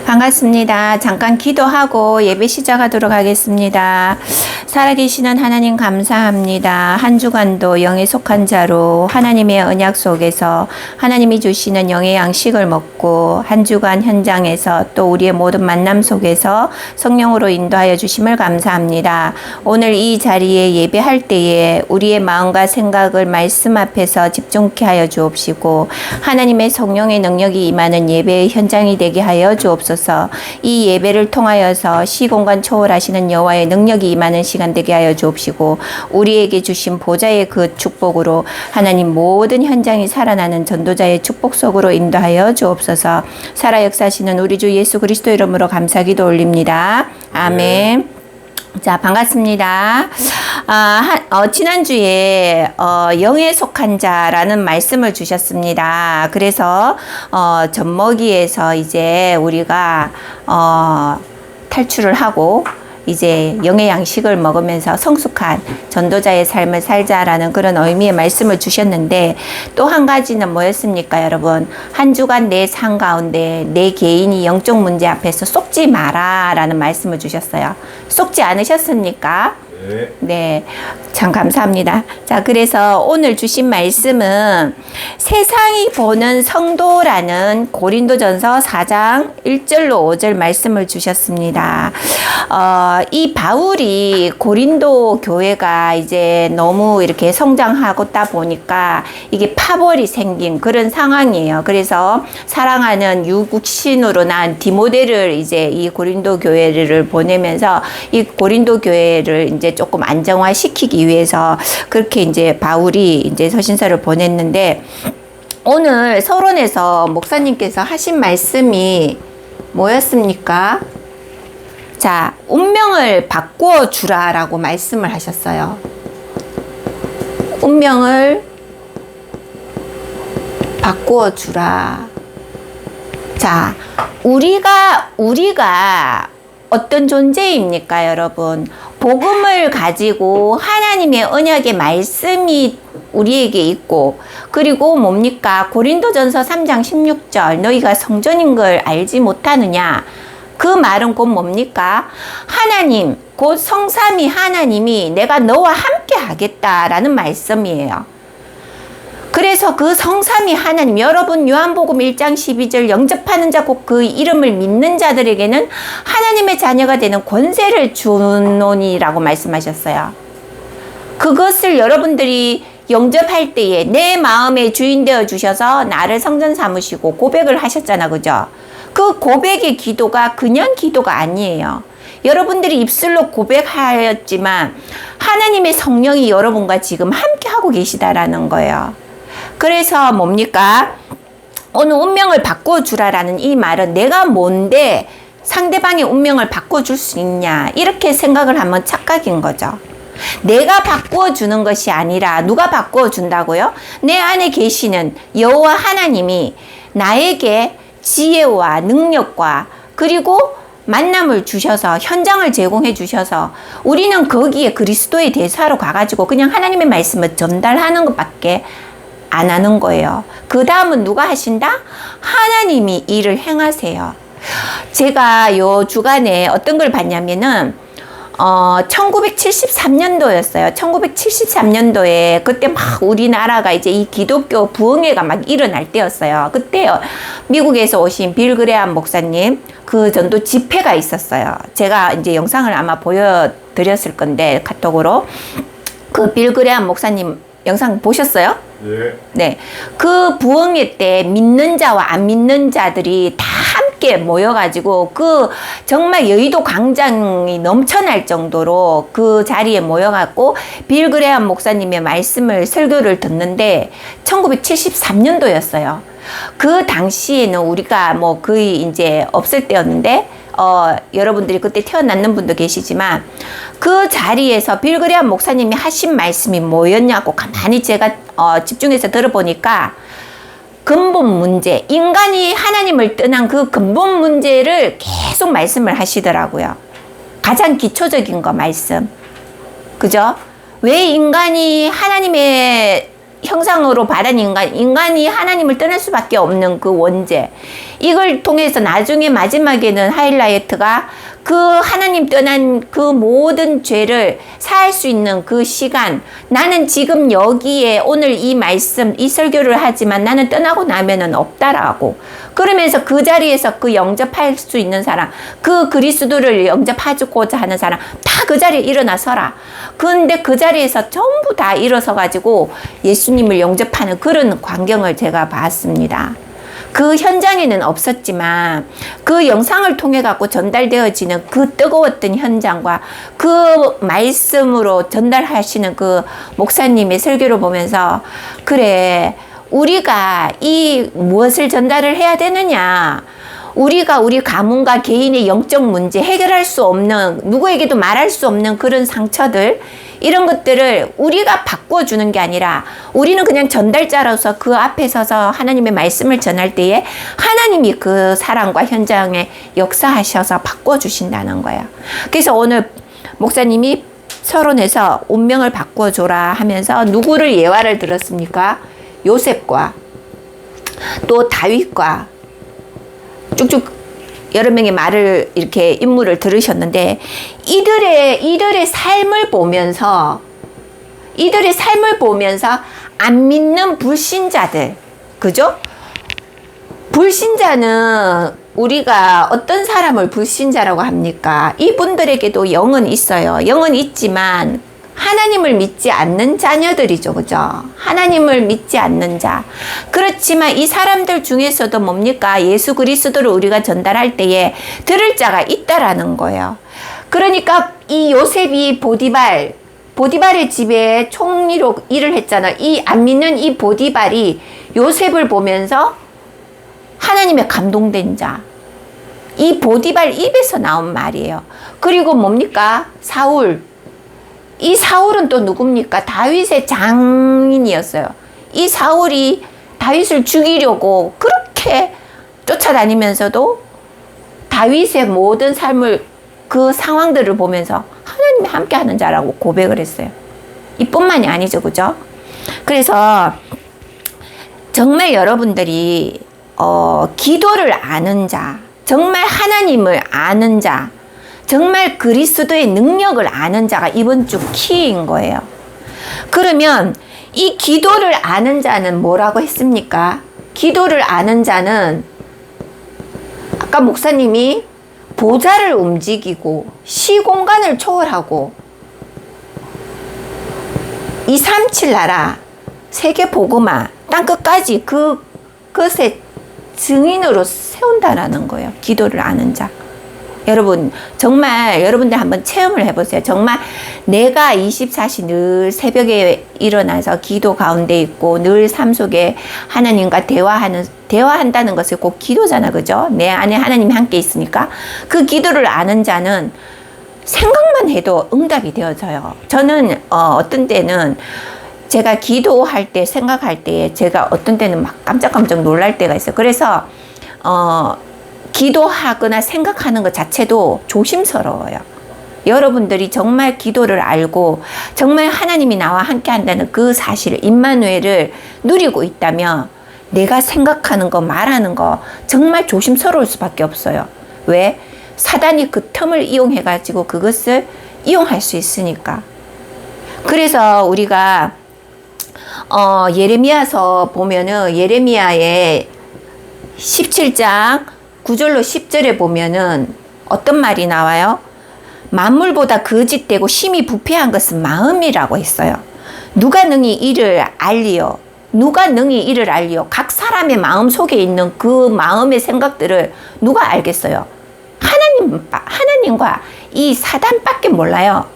반갑습니다. 잠깐 기도하고 예배 시작하도록 하겠습니다. 살아계시는 하나님 감사합니다. 한 주간도 영에 속한 자로 하나님의 언약 속에서 하나님이 주시는 영의 양식을 먹고 한 주간 현장에서 또 우리의 모든 만남 속에서 성령으로 인도하여 주심을 감사합니다. 오늘 이 자리에 예배할 때에 우리의 마음과 생각을 말씀 앞에서 집중케 하여 주옵시고 하나님의 성령의 능력이 임하는 예배의 현장이 되게 하여 주옵소서. 이 예배를 통하여서 시공간 초월하시는 여호와의 능력이 임하는 시간 되게 하여 주옵시고 우리에게 주신 보좌의 그 축복으로 하나님 모든 현장이 살아나는 전도자의 축복 속으로 인도하여 주옵소서. 살아 역사하시는 우리 주 예수 그리스도 이름으로 감사기도 올립니다. 아멘. 자, 반갑습니다. 지난주에, 영에 속한 자라는 말씀을 주셨습니다. 그래서, 젖먹이에서 이제 우리가, 탈출을 하고, 이제 영의 양식을 먹으면서 성숙한 전도자의 삶을 살자라는 그런 의미의 말씀을 주셨는데 또 한 가지는 뭐였습니까, 여러분? 한 주간 내 삶 가운데 내 개인이 영적 문제 앞에서 속지 마라 라는 말씀을 주셨어요. 속지 않으셨습니까? 네, 참 감사합니다. 자, 그래서 오늘 주신 말씀은 세상이 보는 성도라는 고린도전서 4장 1절로 5절 말씀을 주셨습니다. 이 바울이 고린도 교회가 이제 너무 이렇게 성장하고다 보니까 이게 파벌이 생긴 그런 상황이에요. 그래서 사랑하는 유국신으로 난 디모데를 이제 이 고린도 교회를 보내면서 이 고린도 교회를 이제 조금 안정화시키기 위해서 그렇게 이제 바울이 이제 서신서를 보냈는데 오늘 서론에서 목사님께서 하신 말씀이 뭐였습니까? 자, 운명을 바꾸어 주라라고 말씀을 하셨어요. 운명을 바꾸어 주라. 자, 우리가 어떤 존재입니까, 여러분? 복음을 가지고 하나님의 언약의 말씀이 우리에게 있고, 그리고 뭡니까? 고린도전서 3장 16절, 너희가 성전인 걸 알지 못하느냐? 그 말은 곧 뭡니까? 하나님, 곧 성삼위 하나님이 내가 너와 함께 하겠다라는 말씀이에요. 그래서 그 성삼위 하나님, 여러분 요한복음 1장 12절 영접하는 자 곧 그 이름을 믿는 자들에게는 하나님의 자녀가 되는 권세를 주노니라고 말씀하셨어요. 그것을 여러분들이 영접할 때에 내 마음의 주인 되어 주셔서 나를 성전 삼으시고 고백을 하셨잖아, 그죠? 그 고백의 기도가 그냥 기도가 아니에요. 여러분들이 입술로 고백하였지만 하나님의 성령이 여러분과 지금 함께 하고 계시다라는 거예요. 그래서 뭡니까? 오늘 운명을 바꿔주라라는 이 말은 내가 뭔데 상대방의 운명을 바꿔줄 수 있냐 이렇게 생각을 하면 착각인 거죠. 내가 바꿔주는 것이 아니라 누가 바꿔준다고요? 내 안에 계시는 여호와 하나님이 나에게 지혜와 능력과 그리고 만남을 주셔서 현장을 제공해 주셔서 우리는 거기에 그리스도의 대사로 가가지고 그냥 하나님의 말씀을 전달하는 것밖에 안 하는 거예요. 그 다음은 누가 하신다? 하나님이 일을 행하세요. 제가 요 주간에 어떤 걸 봤냐면은 1973년도였어요. 1973년도에 그때 막 우리나라가 이제 이 기독교 부흥회가 막 일어날 때였어요. 그때 미국에서 오신 빌 그레암 목사님 그 전도 집회가 있었어요. 제가 이제 영상을 아마 보여드렸을 건데 카톡으로 그 빌 그레암 목사님 영상 보셨어요? 네. 그 부흥회 때 믿는 자와 안 믿는 자들이 다 함께 모여가지고 그 정말 여의도 광장이 넘쳐날 정도로 그 자리에 모여갖고 빌 그레암 목사님의 말씀을 설교를 듣는데 1973년도였어요. 그 당시에는 우리가 뭐 거의 이제 없을 때였는데 여러분들이 그때 태어났는 분도 계시지만 그 자리에서 빌 그레암 목사님이 하신 말씀이 뭐였냐고 가만히 제가 집중해서 들어보니까 근본 문제, 인간이 하나님을 떠난 그 근본 문제를 계속 말씀을 하시더라고요. 가장 기초적인 거 말씀. 그죠? 왜 인간이 하나님의 형상으로 바란 인간이 하나님을 떠날 수밖에 없는 그 원죄. 이걸 통해서 나중에 마지막에는 하이라이트가 그 하나님 떠난 그 모든 죄를 사할 수 있는 그 시간, 나는 지금 여기에 오늘 이 말씀, 이 설교를 하지만 나는 떠나고 나면은 없다라고. 그러면서 그 자리에서 그 영접할 수 있는 사람, 그 그리스도를 영접하고자 하는 사람 다 그 자리에 일어나서라. 근데 그 자리에서 전부 다 일어서 가지고 예수님을 영접하는 그런 광경을 제가 봤습니다. 그 현장에는 없었지만 그 영상을 통해 갖고 전달되어지는 그 뜨거웠던 현장과 그 말씀으로 전달하시는 그 목사님의 설교를 보면서, 그래, 우리가 이 무엇을 전달을 해야 되느냐, 우리가 우리 가문과 개인의 영적 문제, 해결할 수 없는, 누구에게도 말할 수 없는 그런 상처들, 이런 것들을 우리가 바꿔주는 게 아니라 우리는 그냥 전달자로서 그 앞에 서서 하나님의 말씀을 전할 때에 하나님이 그 사랑과 현장에 역사하셔서 바꿔주신다는 거예요. 그래서 오늘 목사님이 서론에서 운명을 바꿔줘라 하면서 누구를 예화를 들었습니까? 요셉과 또 다윗과 쭉쭉 여러 명의 말을, 이렇게 인물을 들으셨는데, 이들의 삶을 보면서 안 믿는 불신자들, 그죠? 불신자는 우리가 어떤 사람을 불신자라고 합니까? 이분들에게도 영은 있어요. 영은 있지만 하나님을 믿지 않는 자녀들이죠. 그죠? 하나님을 믿지 않는 자. 그렇지만 이 사람들 중에서도 뭡니까? 예수 그리스도를 우리가 전달할 때에 들을 자가 있다라는 거예요. 그러니까 이 요셉이 보디발의 집에 총리로 일을 했잖아. 이 안 믿는 이 보디발이 요셉을 보면서 하나님의 감동된 자. 이 보디발 입에서 나온 말이에요. 그리고 뭡니까? 이 사울은 또 누굽니까? 다윗의 장인이었어요. 이 사울이 다윗을 죽이려고 그렇게 쫓아다니면서도 다윗의 모든 삶을, 그 상황들을 보면서 하나님이 함께하는 자라고 고백을 했어요. 이뿐만이 아니죠. 그죠? 그래서 정말 여러분들이 기도를 아는 자, 정말 하나님을 아는 자, 정말 그리스도의 능력을 아는 자가 이번 주 키인 거예요. 그러면 이 기도를 아는 자는 뭐라고 했습니까? 기도를 아는 자는 아까 목사님이 보좌를 움직이고 시공간을 초월하고 237 나라 세계 복음화 땅끝까지 그것의 증인으로 세운다라는 거예요. 기도를 아는 자. 여러분, 정말 여러분들 한번 체험을 해보세요. 정말 내가 24시 늘 새벽에 일어나서 기도 가운데 있고 늘 삶 속에 하나님과 대화한다는 것이 꼭 기도잖아. 그죠? 내 안에 하나님이 함께 있으니까 그 기도를 아는 자는 생각만 해도 응답이 되어져요. 저는 어떤 때는 제가 기도할 때, 생각할 때 제가 어떤 때는 막 깜짝깜짝 놀랄 때가 있어요. 그래서 기도하거나 생각하는 것 자체도 조심스러워요. 여러분들이 정말 기도를 알고 정말 하나님이 나와 함께 한다는 그 사실을, 임마누엘을 누리고 있다면 내가 생각하는 거, 말하는 거 정말 조심스러울 수밖에 없어요. 왜? 사단이 그 틈을 이용해 가지고 그것을 이용할 수 있으니까. 그래서 우리가 예레미야서 보면은 예레미야의 17장 9절로 10절에 보면은 어떤 말이 나와요? 만물보다 거짓되고 심히 부패한 것은 마음이라고 했어요. 누가 능히 이를 알리요? 누가 능히 이를 알리요? 각 사람의 마음 속에 있는 그 마음의 생각들을 누가 알겠어요? 하나님과 이 사단밖에 몰라요.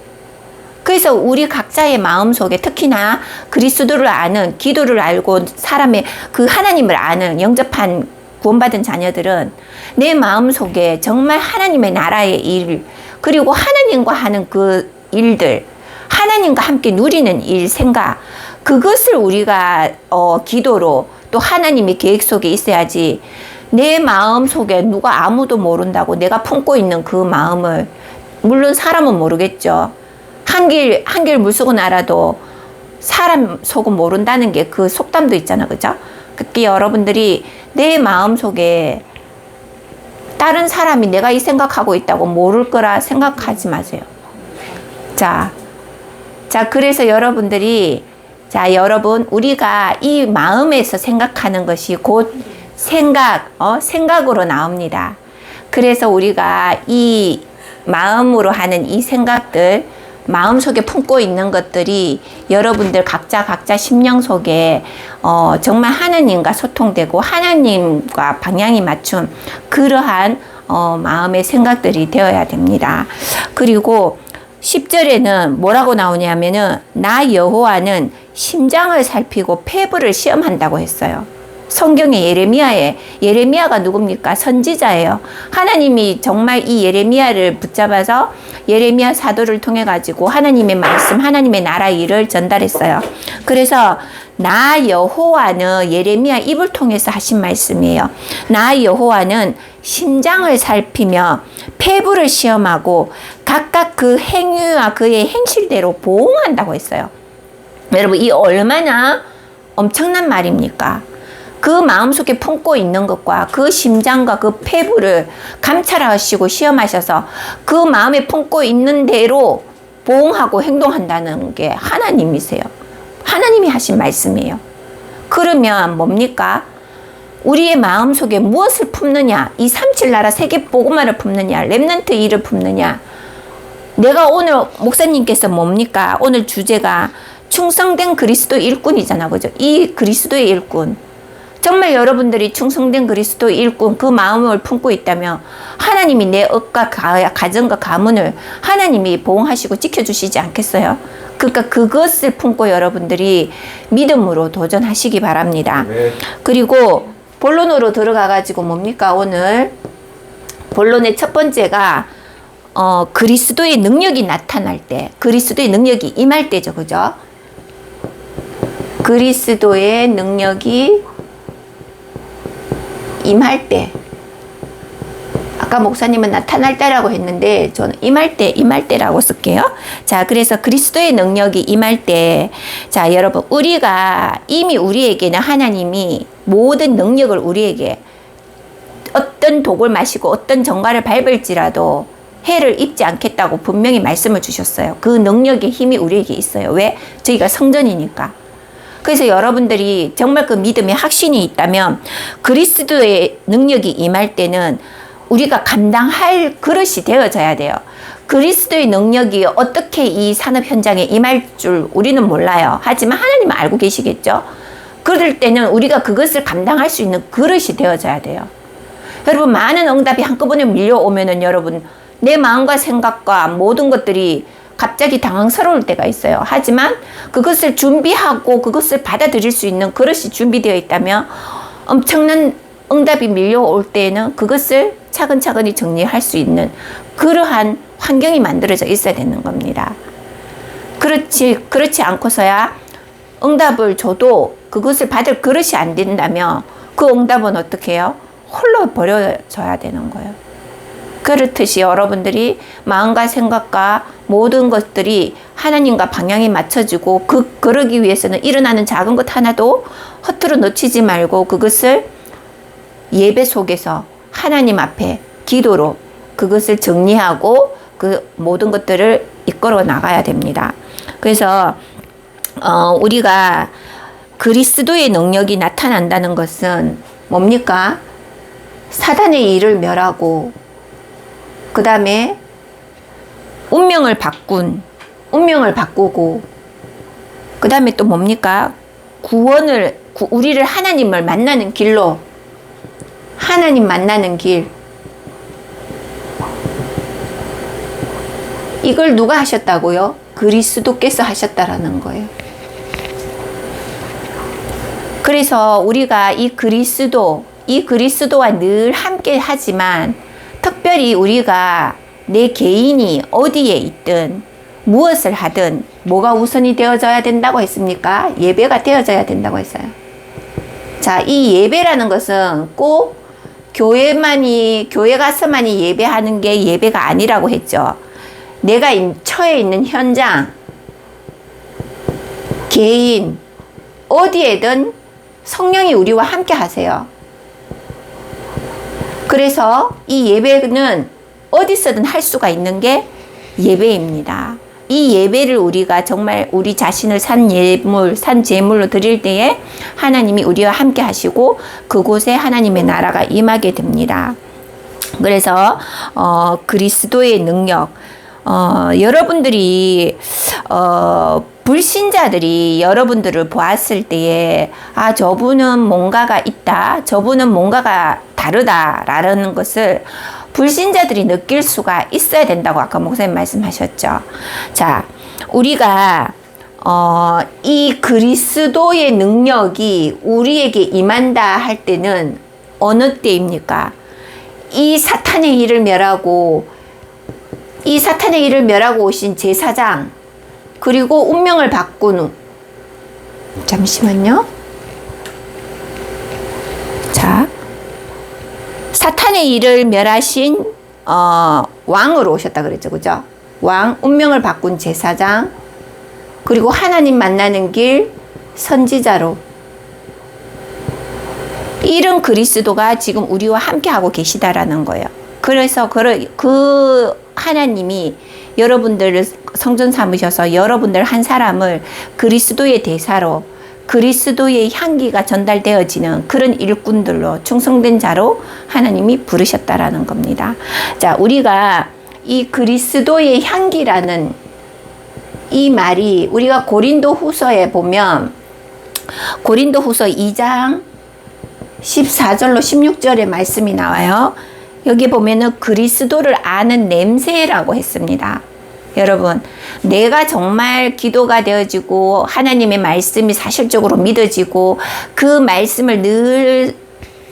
그래서 우리 각자의 마음 속에, 특히나 그리스도를 아는, 기도를 알고 사람의 그 하나님을 아는 영접한 구원받은 자녀들은 내 마음속에 정말 하나님의 나라의 일, 그리고 하나님과 하는 그 일들, 하나님과 함께 누리는 일, 생각, 그것을 우리가 기도로 또 하나님의 계획 속에 있어야지. 내 마음속에 누가 아무도 모른다고 내가 품고 있는 그 마음을, 물론 사람은 모르겠죠. 한길 물속은 알아도 사람 속은 모른다는 게 그 속담도 있잖아. 그죠? 그게 여러분들이 내 마음속에 다른 사람이 내가 이 생각하고 있다고 모를 거라 생각하지 마세요. 자, 그래서 여러분들이, 여러분, 우리가 이 마음에서 생각하는 것이 곧 생각으로 나옵니다. 그래서 우리가 이 마음으로 하는 이 생각들, 마음속에 품고 있는 것들이 여러분들 각자 심령 속에 정말 하나님과 소통되고 하나님과 방향이 맞춘 그러한 마음의 생각들이 되어야 됩니다. 그리고 10절에는 뭐라고 나오냐면은 나 여호와는 심장을 살피고 폐부를 시험한다고 했어요. 성경의 예레미야가 누굽니까? 선지자예요. 하나님이 정말 이 예레미야를 붙잡아서 예레미야 사도를 통해 가지고 하나님의 말씀, 하나님의 나라 일을 전달했어요. 그래서 나 여호와는 예레미야 입을 통해서 하신 말씀이에요. 나 여호와는 심장을 살피며 폐부를 시험하고 각각 그 행위와 그의 행실대로 보응한다고 했어요. 여러분, 이 얼마나 엄청난 말입니까? 그 마음속에 품고 있는 것과 그 심장과 그 폐부를 감찰하시고 시험하셔서 그 마음에 품고 있는 대로 보응하고 행동한다는 게 하나님이세요. 하나님이 하신 말씀이에요. 그러면 뭡니까? 우리의 마음속에 무엇을 품느냐? 이 37나라 세계 복음화를 품느냐? 렘넌트 일을 품느냐? 내가 오늘 목사님께서 뭡니까? 오늘 주제가 충성된 그리스도 일꾼이잖아. 그죠? 이 그리스도의 일꾼. 정말 여러분들이 충성된 그리스도 일꾼 그 마음을 품고 있다면 하나님이 내 업과 가정과 가문을 하나님이 보호하시고 지켜주시지 않겠어요? 그러니까 그것을 품고 여러분들이 믿음으로 도전하시기 바랍니다. 네. 그리고 본론으로 들어가가지고 뭡니까? 오늘 본론의 첫 번째가 그리스도의 능력이 나타날 때, 그리스도의 능력이 임할 때죠. 그죠? 그리스도의 능력이 임할 때, 아까 목사님은 나타날 때라고 했는데 저는 임할 때라고 쓸게요. 자, 그래서 그리스도의 능력이 임할 때, 자, 여러분, 우리가 이미 우리에게는 하나님이 모든 능력을 우리에게 어떤 독을 마시고 어떤 정갈을 밟을지라도 해를 입지 않겠다고 분명히 말씀을 주셨어요. 그 능력의 힘이 우리에게 있어요. 왜? 저희가 성전이니까. 그래서 여러분들이 정말 그 믿음의 확신이 있다면 그리스도의 능력이 임할 때는 우리가 감당할 그릇이 되어져야 돼요. 그리스도의 능력이 어떻게 이 산업 현장에 임할 줄 우리는 몰라요. 하지만 하나님은 알고 계시겠죠. 그럴 때는 우리가 그것을 감당할 수 있는 그릇이 되어져야 돼요. 여러분, 많은 응답이 한꺼번에 밀려오면은 여러분, 내 마음과 생각과 모든 것들이 갑자기 당황스러울 때가 있어요. 하지만 그것을 준비하고 그것을 받아들일 수 있는 그릇이 준비되어 있다면 엄청난 응답이 밀려올 때에는 그것을 차근차근히 정리할 수 있는 그러한 환경이 만들어져 있어야 되는 겁니다. 그렇지 않고서야 응답을 줘도 그것을 받을 그릇이 안 된다면 그 응답은 어떻게 해요? 홀로 버려져야 되는 거예요. 그렇듯이 여러분들이 마음과 생각과 모든 것들이 하나님과 방향이 맞춰지고 그러기 위해서는 일어나는 작은 것 하나도 허투루 놓치지 말고 그것을 예배 속에서 하나님 앞에 기도로 그것을 정리하고 그 모든 것들을 이끌어 나가야 됩니다. 그래서 우리가 그리스도의 능력이 나타난다는 것은 뭡니까? 사단의 일을 멸하고 그 다음에 운명을 바꾸고 그 다음에 또 뭡니까? 우리를 하나님을 만나는 길로, 하나님 만나는 길, 이걸 누가 하셨다고요? 그리스도께서 하셨다라는 거예요. 그래서 우리가 이 그리스도와 늘 함께 하지만 특별히 우리가 내 개인이 어디에 있든 무엇을 하든 뭐가 우선이 되어져야 된다고 했습니까? 예배가 되어져야 된다고 했어요. 자, 이 예배라는 것은 꼭 교회 가서만이 예배하는 게 예배가 아니라고 했죠. 내가 처해 있는 현장, 개인, 어디에든 성령이 우리와 함께 하세요. 그래서 이 예배는 어디서든 할 수가 있는 게 예배입니다. 이 예배를 우리가 정말 우리 자신을 산 예물, 산 제물로 드릴 때에 하나님이 우리와 함께 하시고 그곳에 하나님의 나라가 임하게 됩니다. 그래서 그리스도의 능력, 여러분들이 불신자들이 여러분들을 보았을 때에 저분은 뭔가가 있다, 저분은 뭔가가 다르다라는 것을 불신자들이 느낄 수가 있어야 된다고 아까 목사님 말씀하셨죠. 자, 우리가 이 그리스도의 능력이 우리에게 임한다 할 때는 어느 때입니까? 이 사탄의 일을 멸하고 오신 제사장, 그리고 운명을 바꾼 잠시만요. 자, 사탄의 일을 멸하신 왕으로 오셨다 그랬죠, 그죠? 왕, 운명을 바꾼 제사장, 그리고 하나님 만나는 길 선지자로, 이런 그리스도가 지금 우리와 함께 하고 계시다라는 거예요. 그래서 그 하나님이 여러분들을 성전 삼으셔서 여러분들 한 사람을 그리스도의 대사로, 그리스도의 향기가 전달되어지는 그런 일꾼들로, 충성된 자로 하나님이 부르셨다라는 겁니다. 자, 우리가 이 그리스도의 향기라는 이 말이 우리가 고린도 후서에 보면 고린도 후서 2장 14절로 16절의 말씀이 나와요. 여기 보면은 그리스도를 아는 냄새라고 했습니다. 여러분, 내가 정말 기도가 되어지고 하나님의 말씀이 사실적으로 믿어지고 그 말씀을 늘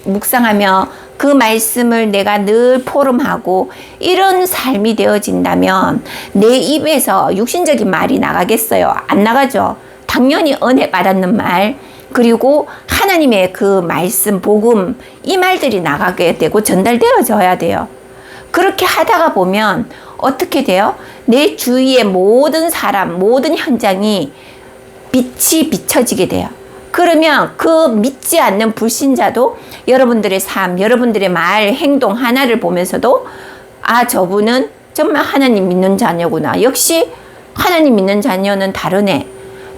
묵상하며 그 말씀을 내가 늘 포럼하고 이런 삶이 되어진다면 내 입에서 육신적인 말이 나가겠어요? 안 나가죠. 당연히 은혜 받았는 말, 그리고 하나님의 그 말씀, 복음, 이 말들이 나가게 되고 전달되어져야 돼요. 그렇게 하다가 보면 어떻게 돼요? 내 주위의 모든 사람, 모든 현장이 빛이 비춰지게 돼요. 그러면 그 믿지 않는 불신자도 여러분들의 삶, 여러분들의 말, 행동 하나를 보면서도 저분은 정말 하나님 믿는 자녀구나. 역시 하나님 믿는 자녀는 다르네.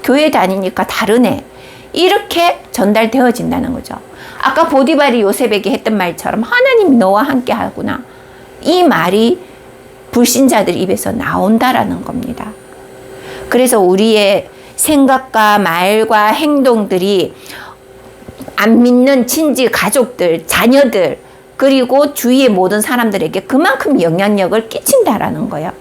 교회 다니니까 다르네. 이렇게 전달되어진다는 거죠. 아까 보디발이 요셉에게 했던 말처럼 하나님이 너와 함께 하구나. 이 말이 불신자들 입에서 나온다라는 겁니다. 그래서 우리의 생각과 말과 행동들이 안 믿는 친지, 가족들, 자녀들, 그리고 주위의 모든 사람들에게 그만큼 영향력을 끼친다라는 거예요.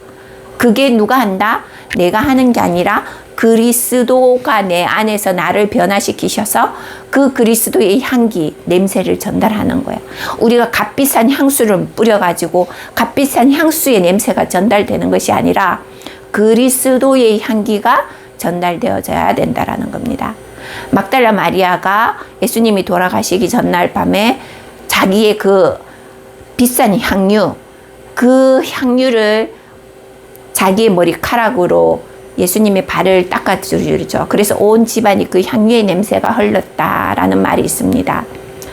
그게 누가 한다? 내가 하는 게 아니라 그리스도가 내 안에서 나를 변화시키셔서 그 그리스도의 향기, 냄새를 전달하는 거예요. 우리가 값비싼 향수를 뿌려가지고 값비싼 향수의 냄새가 전달되는 것이 아니라 그리스도의 향기가 전달되어져야 된다라는 겁니다. 막달라 마리아가 예수님이 돌아가시기 전날 밤에 자기의 그 비싼 향유, 그 향유를 자기의 머리카락으로 예수님의 발을 닦아주죠. 그래서 온 집안이 그 향유의 냄새가 흘렀다라는 말이 있습니다.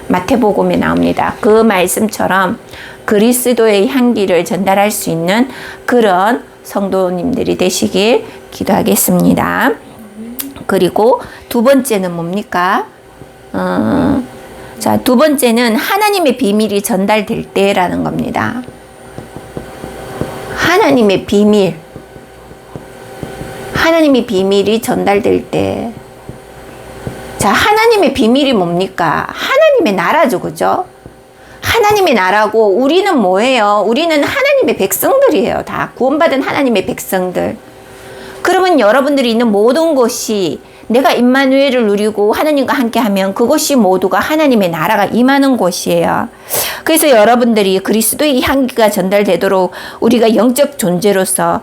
마태복음에 나옵니다. 그 말씀처럼 그리스도의 향기를 전달할 수 있는 그런 성도님들이 되시길 기도하겠습니다. 그리고 두 번째는 뭡니까? 자, 두 번째는 하나님의 비밀이 전달될 때라는 겁니다. 하나님의 비밀. 하나님의 비밀이 전달될 때. 자, 하나님의 비밀이 뭡니까? 하나님의 나라죠, 그죠? 하나님의 나라고 우리는 뭐예요? 우리는 하나님의 백성들이에요. 다 구원받은 하나님의 백성들. 그러면 여러분들이 있는 모든 곳이 내가 임마누엘을 누리고 하나님과 함께하면 그것이 모두가 하나님의 나라가 임하는 곳이에요. 그래서 여러분들이 그리스도의 향기가 전달되도록 우리가 영적 존재로서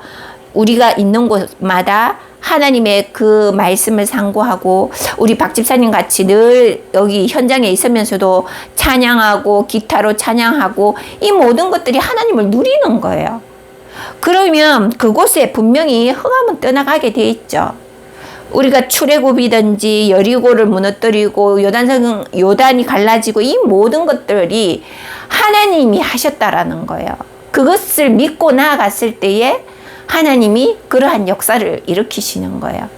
우리가 있는 곳마다 하나님의 그 말씀을 상고하고 우리 박 집사님 같이 늘 여기 현장에 있으면서도 찬양하고 기타로 찬양하고 이 모든 것들이 하나님을 누리는 거예요. 그러면 그곳에 분명히 흑암은 떠나가게 돼 있죠. 우리가 출애굽이든지 여리고를 무너뜨리고 요단이 갈라지고 이 모든 것들이 하나님이 하셨다라는 거예요. 그것을 믿고 나아갔을 때에 하나님이 그러한 역사를 일으키시는 거예요.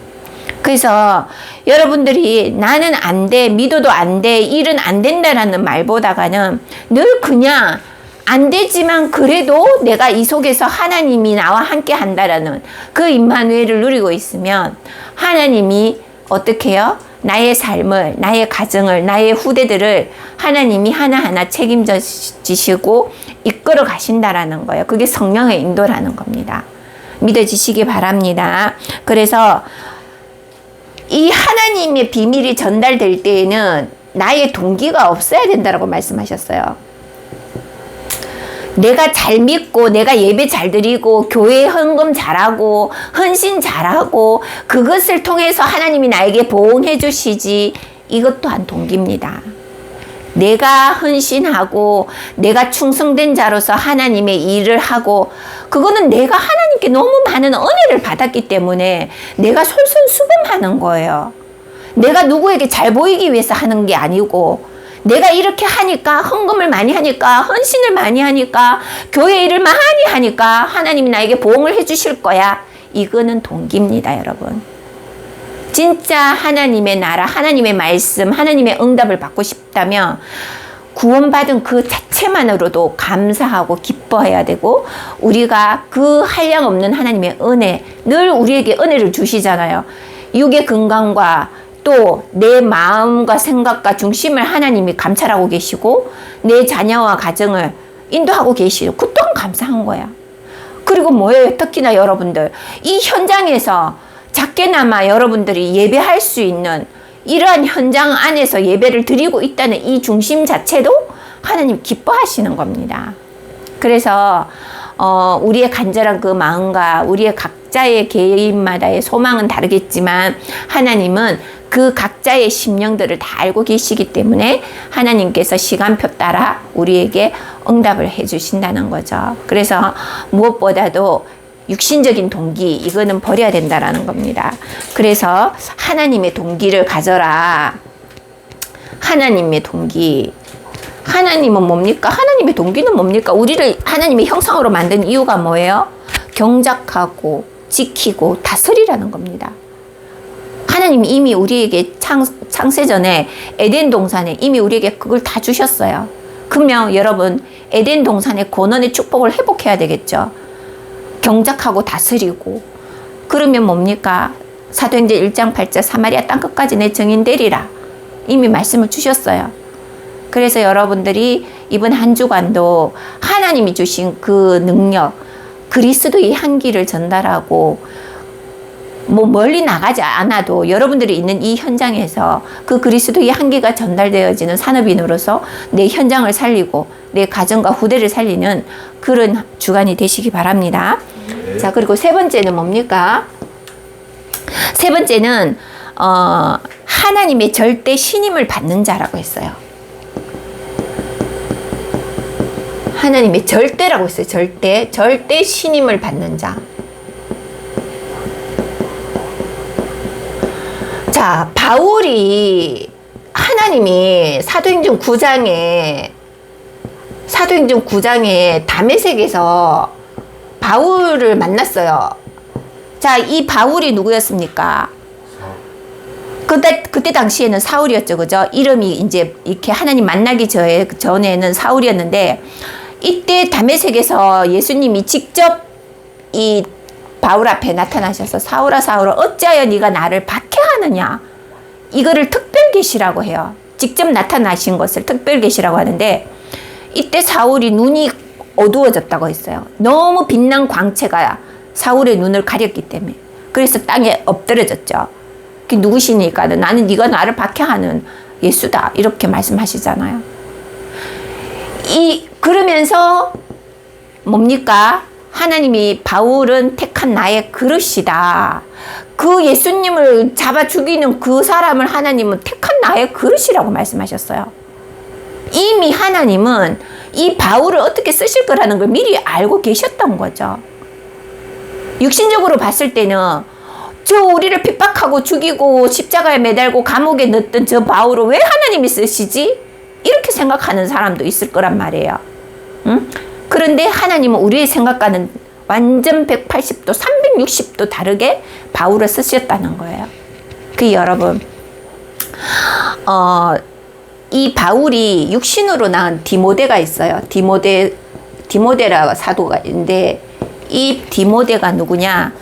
그래서 여러분들이 나는 안 돼, 믿어도 안 돼, 일은 안 된다라는 말보다가는 늘 그냥 안 되지만 그래도 내가 이 속에서 하나님이 나와 함께 한다라는 그 임마누엘을 누리고 있으면 하나님이 어떻게 해요? 나의 삶을, 나의 가정을, 나의 후대들을 하나님이 하나하나 책임져 지시고 이끌어 가신다라는 거예요. 그게 성령의 인도라는 겁니다. 믿어지시기 바랍니다. 그래서 이 하나님의 비밀이 전달될 때에는 나의 동기가 없어야 된다고 말씀하셨어요. 내가 잘 믿고 내가 예배 잘 드리고 교회 헌금 잘하고 헌신 잘하고 그것을 통해서 하나님이 나에게 보응해 주시지, 이것 또한 동기입니다. 내가 헌신하고 내가 충성된 자로서 하나님의 일을 하고, 그거는 내가 하나님께 너무 많은 은혜를 받았기 때문에 내가 솔선수범하는 거예요. 내가 누구에게 잘 보이기 위해서 하는 게 아니고, 내가 이렇게 하니까, 헌금을 많이 하니까, 헌신을 많이 하니까, 교회 일을 많이 하니까 하나님이 나에게 보응을 해주실 거야. 이거는 동기입니다, 여러분. 진짜 하나님의 나라, 하나님의 말씀, 하나님의 응답을 받고 싶다면 구원받은 그 자체만으로도 감사하고 기뻐해야 되고, 우리가 그 한량없는 하나님의 은혜, 늘 우리에게 은혜를 주시잖아요. 육의 건강과 또 내 마음과 생각과 중심을 하나님이 감찰하고 계시고 내 자녀와 가정을 인도하고 계시고, 그 또한 감사한 거야. 그리고 뭐예요? 특히나 여러분들 이 현장에서 작게나마 여러분들이 예배할 수 있는 이러한 현장 안에서 예배를 드리고 있다는 이 중심 자체도 하나님 기뻐하시는 겁니다. 그래서 우리의 간절한 그 마음과 우리의 각자의 개인마다의 소망은 다르겠지만 하나님은 그 각자의 심령들을 다 알고 계시기 때문에 하나님께서 시간표 따라 우리에게 응답을 해주신다는 거죠. 그래서 무엇보다도 육신적인 동기, 이거는 버려야 된다라는 겁니다. 그래서 하나님의 동기를 가져라. 하나님의 동기. 하나님은 뭡니까? 하나님의 동기는 뭡니까? 우리를 하나님의 형상으로 만든 이유가 뭐예요? 경작하고 지키고 다스리라는 겁니다. 하나님이 이미 우리에게 창세전에 에덴 동산에 이미 우리에게 그걸 다 주셨어요. 그러면 여러분 에덴 동산의 권원의 축복을 회복해야 되겠죠. 경작하고 다스리고. 그러면 뭡니까? 사도행전 1장 8절 사마리아 땅끝까지 내 증인 되리라. 이미 말씀을 주셨어요. 그래서 여러분들이 이번 한 주간도 하나님이 주신 그 능력, 그리스도의 향기를 전달하고 뭐 멀리 나가지 않아도 여러분들이 있는 이 현장에서 그 그리스도의 향기가 전달되어지는 산업인으로서 내 현장을 살리고 내 가정과 후대를 살리는 그런 주간이 되시기 바랍니다. 네. 자, 그리고 세 번째는 뭡니까? 세 번째는 하나님의 절대 신임을 받는 자라고 했어요. 하나님의 절대라고 했어요. 절대 신임을 받는 자. 자, 바울이 하나님이 사도행전 9장에 다메섹에서 바울을 만났어요. 자, 이 바울이 누구였습니까? 그때 당시에는 사울이었죠. 그죠? 이름이 이제 이렇게 하나님 만나기 전에는 사울이었는데, 이때 다메섹에서 예수님이 직접 이 바울 앞에 나타나셔서 사울아 사울아 어찌하여 네가 나를 박해하느냐, 이거를 특별 계시라고 해요. 직접 나타나신 것을 특별 계시라고 하는데, 이때 사울이 눈이 어두워졌다고 했어요. 너무 빛난 광채가 사울의 눈을 가렸기 때문에. 그래서 땅에 엎드려졌죠. 그게 누구시니까? 나는 네가 나를 박해하는 예수다, 이렇게 말씀하시잖아요. 그러면서 뭡니까? 하나님이 바울은 택한 나의 그릇이다. 그 예수님을 잡아 죽이는 그 사람을 하나님은 택한 나의 그릇이라고 말씀하셨어요. 이미 하나님은 이 바울을 어떻게 쓰실 거라는 걸 미리 알고 계셨던 거죠. 육신적으로 봤을 때는 저 우리를 핍박하고 죽이고 십자가에 매달고 감옥에 넣었던 저 바울을 왜 하나님이 쓰시지? 이렇게 생각하는 사람도 있을 거란 말이에요. 응? 그런데 하나님은 우리의 생각과는 완전 180도, 360도 다르게 바울을 쓰셨다는 거예요. 그 여러분, 이 바울이 육신으로 낳은 디모데가 있어요. 디모데라고 사도가 있는데, 이 디모데가 누구냐?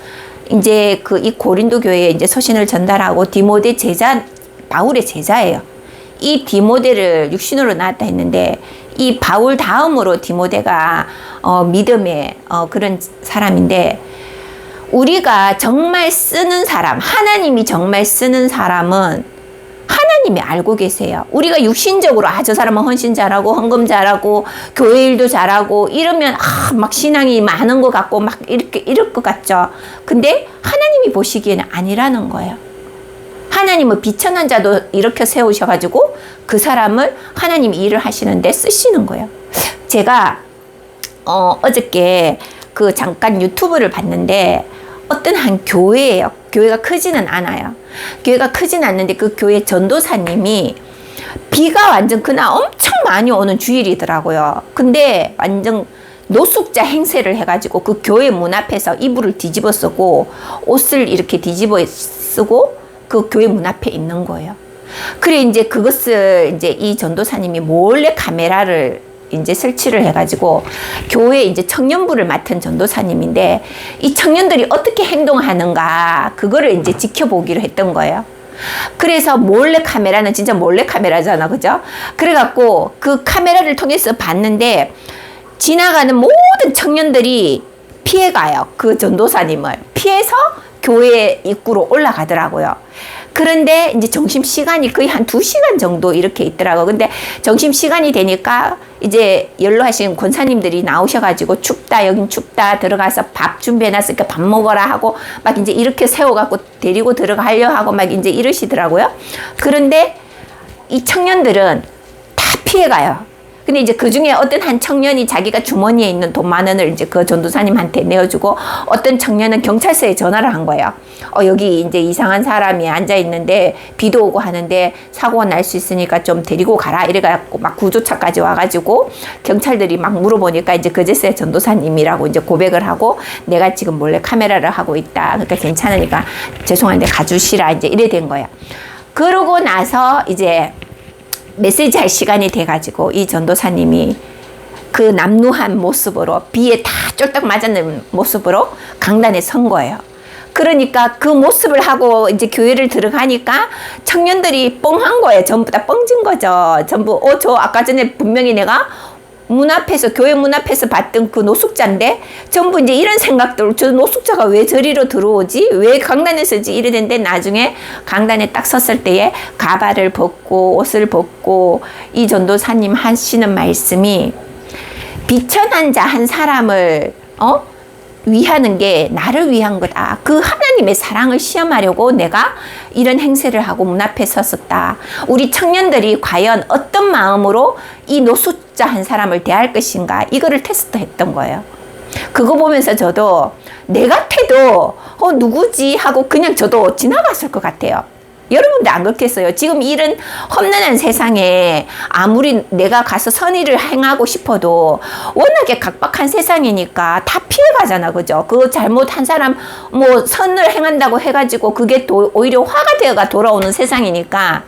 이제 이 고린도 교회에 이제 서신을 전달하고 디모데 바울의 제자예요. 이 디모데를 육신으로 낳았다 했는데, 이 바울 다음으로 디모데가 믿음의 그런 사람인데, 우리가 정말 쓰는 사람, 하나님이 정말 쓰는 사람은 하나님이 알고 계세요. 우리가 육신적으로 저 사람은 헌신 잘하고 헌금 잘하고 교회 일도 잘하고 이러면 막 신앙이 많은 것 같고 막 이럴 것 같죠. 근데 하나님이 보시기에는 아니라는 거예요. 하나님은 비천한 자도 이렇게 세우셔가지고 그 사람을 하나님이 일을 하시는데 쓰시는 거예요. 제가 어저께 잠깐 유튜브를 봤는데 어떤 한 교회예요. 교회가 크지는 않아요. 교회가 크진 않는데 그 교회 전도사님이 비가 완전 그날 엄청 많이 오는 주일이더라고요. 근데 완전 노숙자 행세를 해가지고 그 교회 문 앞에서 이불을 뒤집어 쓰고 옷을 이렇게 뒤집어 쓰고 그 교회 문 앞에 있는 거예요. 그래 이제 그것을 이제 이 전도사님이 몰래 카메라를 이제 설치를 해가지고 교회 이제 청년부를 맡은 전도사님인데 이 청년들이 어떻게 행동하는가 그거를 이제 지켜보기로 했던 거예요. 그래서 몰래 카메라는 진짜 몰래 카메라잖아, 그죠? 그래갖고 그 카메라를 통해서 봤는데 지나가는 모든 청년들이 피해가요. 그 전도사님을 피해서 교회 입구로 올라가더라고요. 그런데 이제 점심시간이 거의 한 2시간 정도 이렇게 있더라고요. 근데 점심시간이 되니까 이제 연로하신 권사님들이 나오셔가지고 춥다, 여긴 춥다, 들어가서 밥 준비해놨으니까 밥 먹어라 하고 막 이제 이렇게 세워갖고 데리고 들어가려 하고 막 이제 이러시더라고요. 그런데 이 청년들은 다 피해가요. 근데 이제 그 중에 어떤 한 청년이 자기가 주머니에 있는 돈 10,000원을 이제 그 전도사님한테 내어주고 어떤 청년은 경찰서에 전화를 한 거예요. 여기 이제 이상한 사람이 앉아있는데 비도 오고 하는데 사고가 날 수 있으니까 좀 데리고 가라. 이래갖고 막 구조차까지 와가지고 경찰들이 막 물어보니까 이제 그제서야 전도사님이라고 이제 고백을 하고 내가 지금 몰래 카메라를 하고 있다. 그러니까 괜찮으니까 죄송한데 가주시라. 이제 이래 된 거예요. 그러고 나서 이제 메시지 할 시간이 돼가지고 이 전도사님이 그 남루한 모습으로 비에 다 쫄딱 맞았는 모습으로 강단에 선 거예요. 그러니까 그 모습을 하고 이제 교회를 들어가니까 청년들이 뻥한 거예요. 전부 다 뻥진 거죠. 전부 저 아까 전에 분명히 내가 문 앞에서 교회 문 앞에서 봤던 그 노숙자인데 전부 이제 이런 생각들 저 노숙자가 왜 저리로 들어오지 왜 강단에 서지 이러는데 나중에 강단에 딱 섰을 때에 가발을 벗고 옷을 벗고 이 전도사님 하시는 말씀이 비천한 자 한 사람을 위하는 게 나를 위한 거다. 그 하나님의 사랑을 시험하려고 내가 이런 행세를 하고 문 앞에 섰었다. 우리 청년들이 과연 어떤 마음으로 이 노숙자 한 사람을 대할 것인가 이거를 테스트했던 거예요. 그거 보면서 저도 내 같아도 누구지 하고 그냥 저도 지나갔을 것 같아요. 여러분도 안 그렇겠어요? 지금 이런 험난한 세상에 아무리 내가 가서 선의를 행하고 싶어도 워낙에 각박한 세상이니까 다 피해가잖아, 그죠? 그 잘못한 사람 선을 행한다고 해가지고 그게 오히려 화가 되어가 돌아오는 세상이니까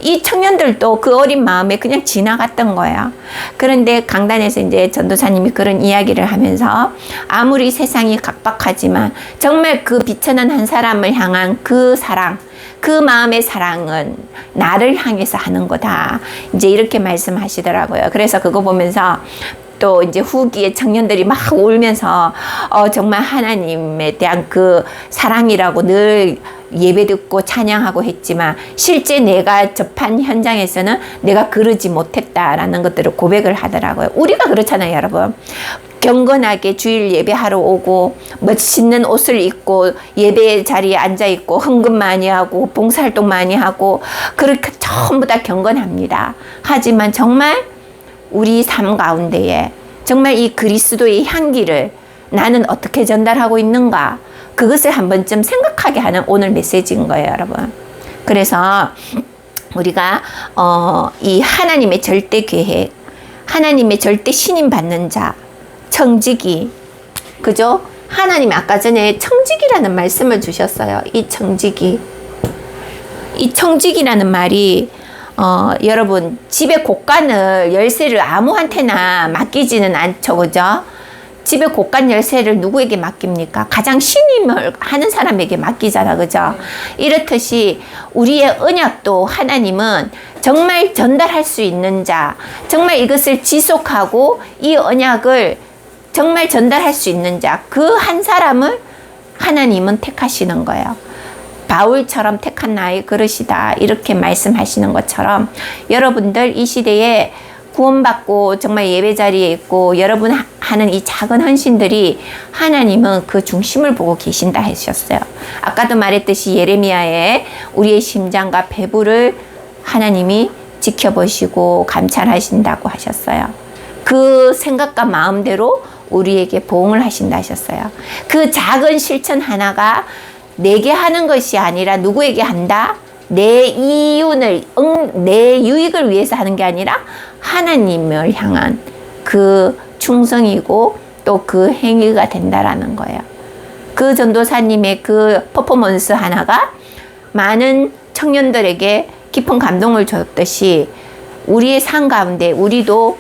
이 청년들도 그 어린 마음에 그냥 지나갔던 거예요. 그런데 강단에서 이제 전도사님이 그런 이야기를 하면서 아무리 세상이 각박하지만 정말 그 비천한 한 사람을 향한 그 사랑, 그 마음의 사랑은 나를 향해서 하는 거다. 이제 이렇게 말씀하시더라고요. 그래서 그거 보면서 또 이제 후기에 청년들이 막 울면서 정말 하나님에 대한 그 사랑이라고 늘 예배 듣고 찬양하고 했지만 실제 내가 접한 현장에서는 내가 그러지 못했다라는 것들을 고백을 하더라고요. 우리가 그렇잖아요, 여러분. 경건하게 주일 예배하러 오고 멋있는 옷을 입고 예배 자리에 앉아있고 헌금 많이 하고 봉사활동 많이 하고 그렇게 전부 다 경건합니다. 하지만 정말 우리 삶 가운데에 정말 이 그리스도의 향기를 나는 어떻게 전달하고 있는가? 그것을 한 번쯤 생각하게 하는 오늘 메시지인 거예요, 여러분. 그래서 우리가 이 하나님의 절대 계획, 하나님의 절대 신임 받는 자, 청지기, 그죠? 하나님이 아까 전에 청지기라는 말씀을 주셨어요. 이 청지기라는 말이 여러분 집에 곳간을 열쇠를 아무한테나 맡기지는 않죠, 그죠? 집에 곳간 열쇠를 누구에게 맡깁니까? 가장 신임을 하는 사람에게 맡기잖아, 그죠? 이렇듯이 우리의 언약도 하나님은 정말 전달할 수 있는 자, 정말 이것을 지속하고 이 언약을 정말 전달할 수 있는 자, 그 한 사람을 하나님은 택하시는 거예요. 바울처럼 택한 나의 그릇이다, 이렇게 말씀하시는 것처럼 여러분들 이 시대에 구원받고 정말 예배 자리에 있고 여러분 하는 이 작은 헌신들이 하나님은 그 중심을 보고 계신다 하셨어요. 아까도 말했듯이 예레미야에 우리의 심장과 배부를 하나님이 지켜보시고 감찰하신다고 하셨어요. 그 생각과 마음대로 우리에게 보응을 하신다 하셨어요. 그 작은 실천 하나가 내게 하는 것이 아니라 누구에게 한다? 내 이윤을, 내 유익을 위해서 하는 게 아니라 하나님을 향한 그 충성이고 또 그 행위가 된다라는 거예요. 그 전도사님의 그 퍼포먼스 하나가 많은 청년들에게 깊은 감동을 줬듯이 우리의 삶 가운데 우리도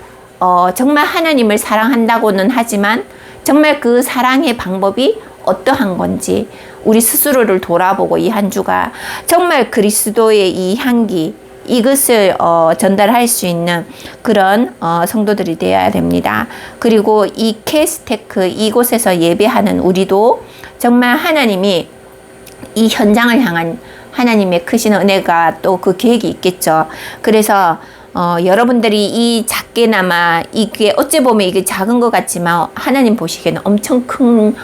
정말 하나님을 사랑한다고는 하지만 정말 그 사랑의 방법이 어떠한 건지 우리 스스로를 돌아보고 이 한 주가 정말 그리스도의 이 향기, 이것을 전달할 수 있는 그런 성도들이 되어야 됩니다. 그리고 이 캐스테크 이곳에서 예배하는 우리도 정말 하나님이 이 현장을 향한 하나님의 크신 은혜가 또 그 계획이 있겠죠. 그래서 여러분들이 이 작게나마 이게 어찌 보면 이게 작은 것 같지만 하나님 보시기에는 엄청 큰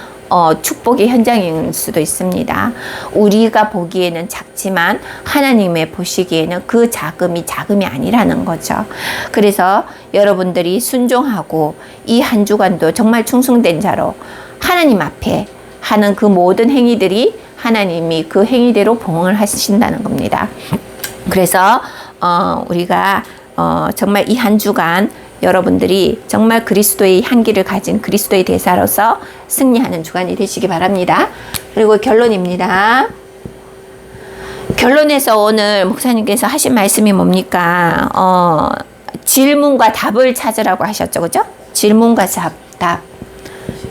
축복의 현장일 수도 있습니다. 우리가 보기에는 작지만 하나님의 보시기에는 그 자금이 아니라는 거죠. 그래서 여러분들이 순종하고 이 한 주간도 정말 충성된 자로 하나님 앞에 하는 그 모든 행위들이 하나님이 그 행위대로 보응을 하신다는 겁니다. 그래서 우리가 정말 이 한 주간 여러분들이 정말 그리스도의 향기를 가진 그리스도의 대사로서 승리하는 주간이 되시기 바랍니다. 그리고 결론입니다. 결론에서 오늘 목사님께서 하신 말씀이 뭡니까? 질문과 답을 찾으라고 하셨죠, 그죠? 질문과 답.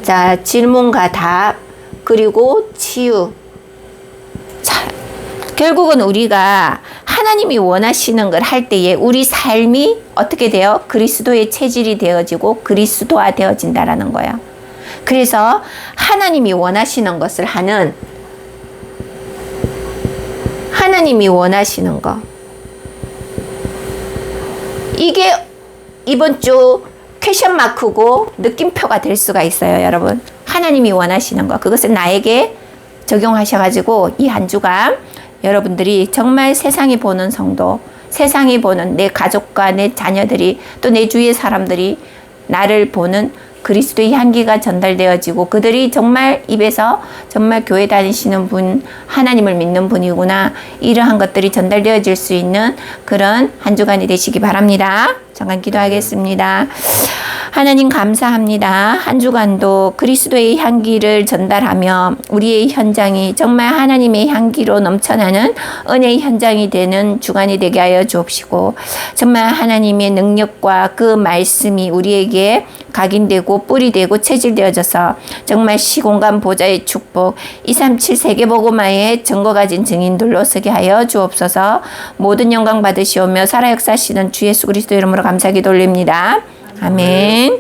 자, 질문과 답, 그리고 치유. 자, 결국은 우리가 하나님이 원하시는 걸 할 때에 우리 삶이 어떻게 돼요? 그리스도의 체질이 되어지고 그리스도화 되어진다라는 거예요. 그래서 하나님이 원하시는 것을 하는, 하나님이 원하시는 거, 이게 이번 주 퀘션 마크고 느낌표가 될 수가 있어요, 여러분. 하나님이 원하시는 거, 그것을 나에게 적용하셔가지고 이 한 주간 여러분들이 정말 세상이 보는 성도, 세상이 보는 내 가족과 내 자녀들이 또 내 주위의 사람들이 나를 보는 그리스도의 향기가 전달되어지고 그들이 정말 입에서 정말 교회 다니시는 분, 하나님을 믿는 분이구나, 이러한 것들이 전달되어질 수 있는 그런 한 주간이 되시기 바랍니다. 잠깐 기도하겠습니다. 하나님 감사합니다. 한 주간도 그리스도의 향기를 전달하며 우리의 현장이 정말 하나님의 향기로 넘쳐나는 은혜의 현장이 되는 주간이 되게 하여 주옵시고, 정말 하나님의 능력과 그 말씀이 우리에게 각인되고 뿌리 되고 체질되어져서 정말 시공간 보좌의 축복 237 세계복음화의 증거 가진 증인들로 서게 하여 주옵소서. 모든 영광 받으시오며 살아 역사하시는 주 예수 그리스도 이름으로 감사기 돌립니다. 아멘.